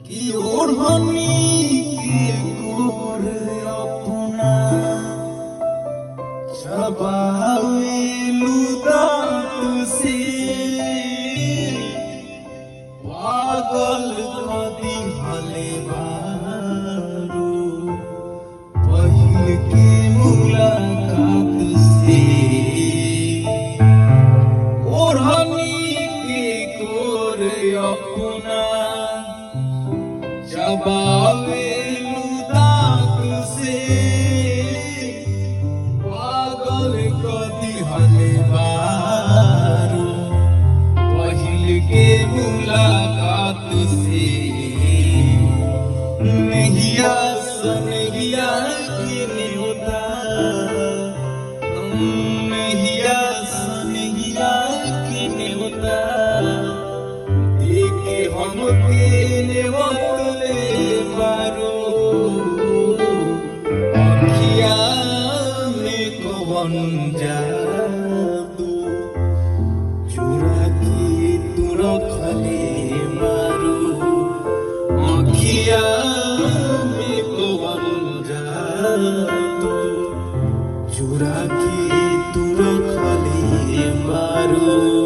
कि ओढ़नी के गोर अपना चबावेलू दांत से पागल कदी हले बारू पहिल के मुलाकात से ओढ़नी के गोर अपना चबावेलू दांत से पागल कदी हले बारू पहिल के मुलाकात से नहिया सनहिया के होता नहिया सनहिया के होता देखे हमके नेवतले बारो अखिया में कवन जादू चुरा के तू रखले मारो अखिया में कवन जादू चुरा के तू रखले मारो।